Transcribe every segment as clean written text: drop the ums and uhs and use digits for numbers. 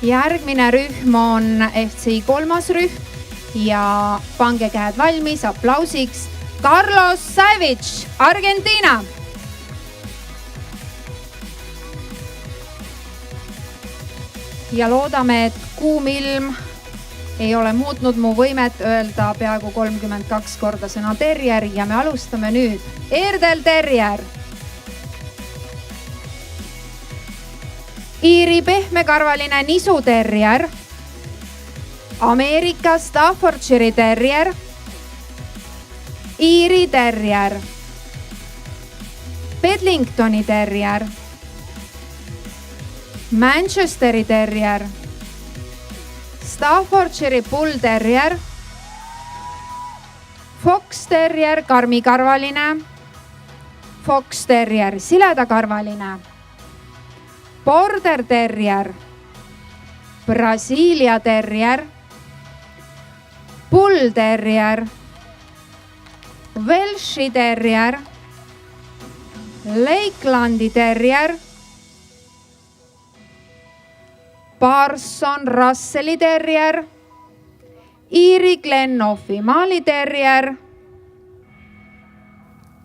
Järgmine rühm on FCI 3. rühm ja pange käed valmis aplausiks. Carlos Savage, Argentiina. Ja loodame, et kuum ilm ei ole muutnud mu võimet öelda peaaegu 32 korda sõna terrier ja me alustame nüüd. Airedale terrier. Iiri pehmekarvaline nisuterrier. Ameerika Staffordshire terrier. Iiri terrier. Bedlingtoni terrier. Manchesteri terrier. Staffordshire Bull terrier. Fox terrier karmikarvaline. Fox terrier siledakarvaline. Border terrier. Brasiilia terrier. Bull terrier. Welshi terrier. Lakelandi terrier. Parson Russelli terrier. Iiri Glenoffi Mali terrier.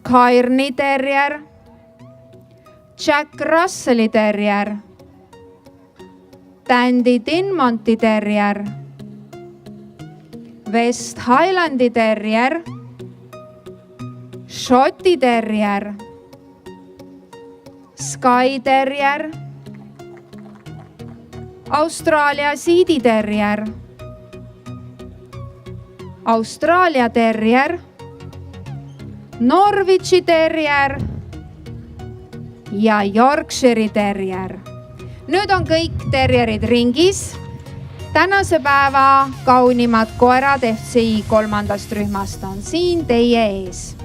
Cairni terrier. Jack Russelli terrier. Dandy Dinmonti terrier. West Highlandi terrier. Šoti terrier. Skye terrier. Austraalia Siidi terrier. Austraalia terrier. Norwichi terrier. Ja Yorkshire'i terrier. Nüüd on kõik terrierid ringis. Tänase päeva kaunimad koerad FCI 3. rühmast on siin teie ees.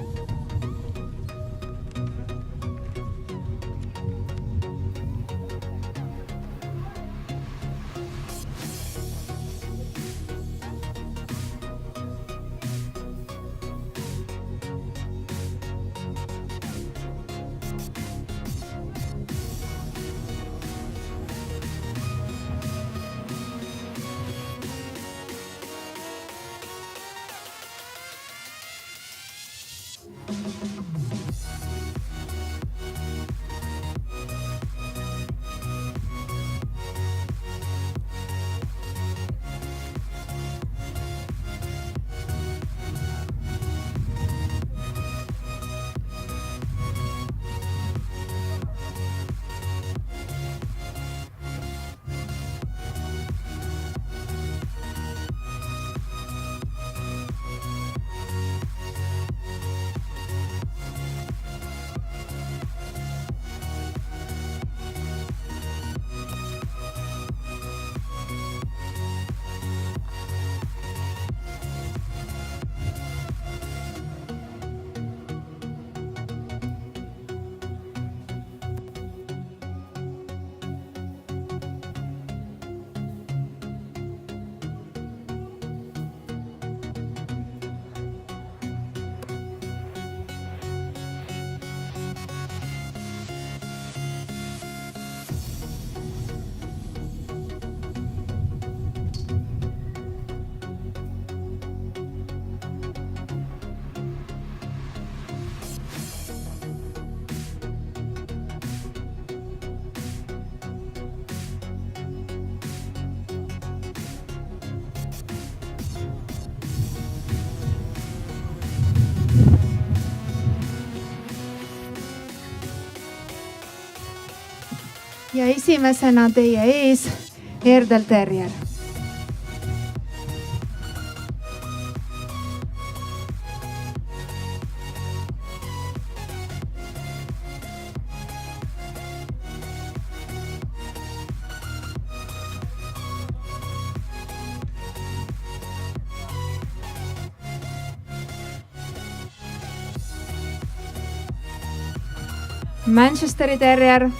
Ja esimesena teie ees Airedale terrier. Manchesteri terrier.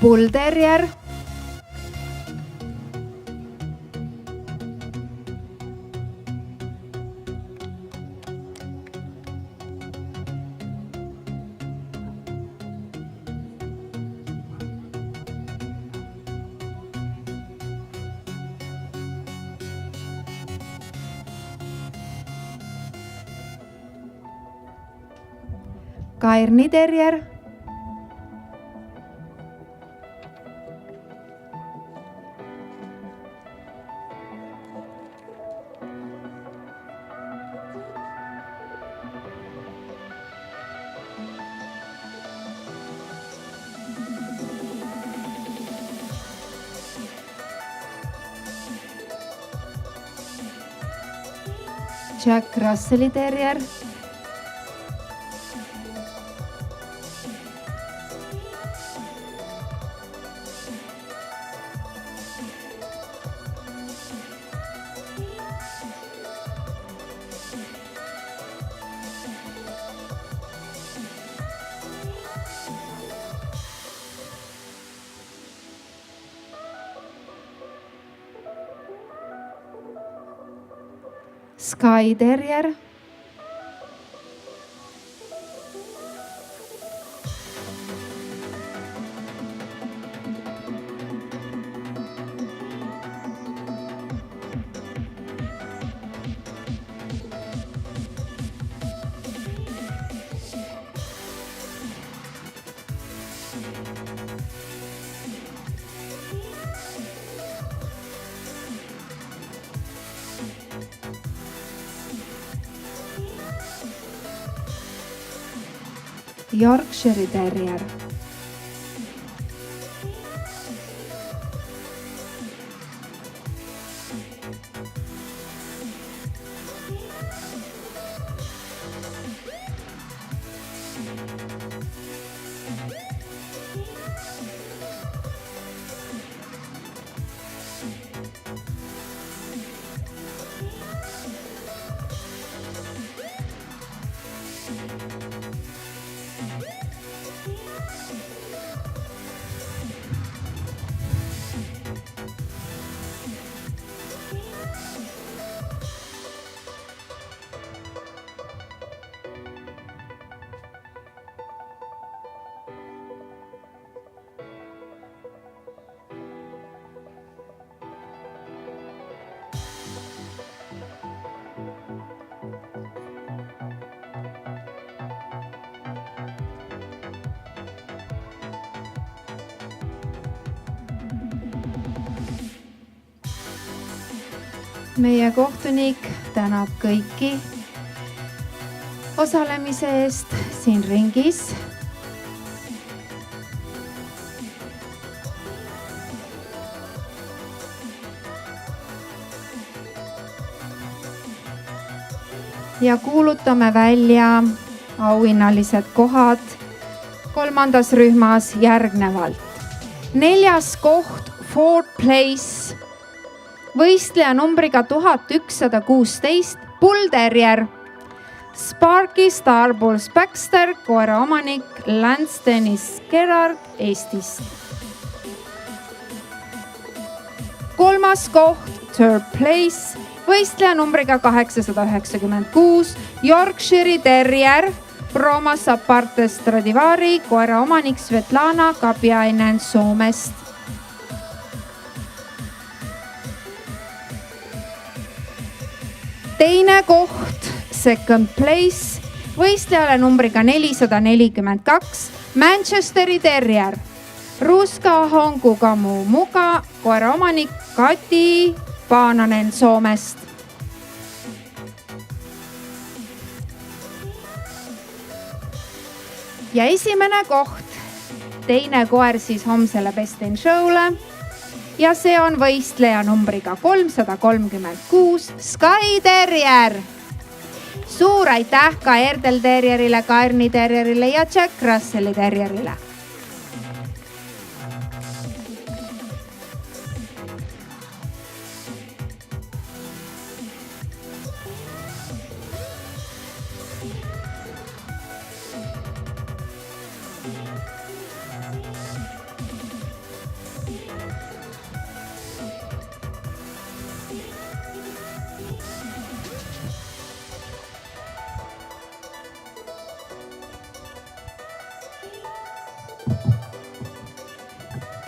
Bull Terrier, Cairni Terrier, Jack Russelli Terrier, Skye Terrier, Yorkshire Terrier, meie kohtunik tänab kõiki osalemise eest siin ringis. Ja kuulutame välja auhinnalised kohad kolmandas rühmas järgnevalt. 4. koht, 4th place, võistleja numbriga 1116, Bull Terrier. Sparky Starbulls Baxter, koera omanik Lance Dennis Gerard Eestist. 3. koht, 3rd place, võistleja numbriga 896, Yorkshire Terrier, Broma Saparte Stradivari, koera omanik Svetlana Kapiainen Soomest. 2. koht, 2nd place, võistlejale numbriga 442, Manchesteri Terrier, Ruska Hongukamu Muga, koera omanik Kati Paananen Soomest. Ja esimene koht, teine koer siis homsele Best in Show'le ja see on võistleja numbriga 336, Skye Terrier. Suur aitäh ka Erdel Terrierile, Cairni Terrierile ja Jack Russelli Terrierile.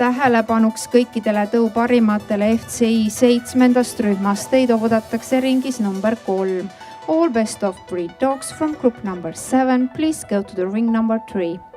tähelepanuks kõikidele tõu parimatele FCI 7. rühmast. Teid oodatakse ringis number 3. All best of breed dogs from group number 7. Please go to the ring number 3.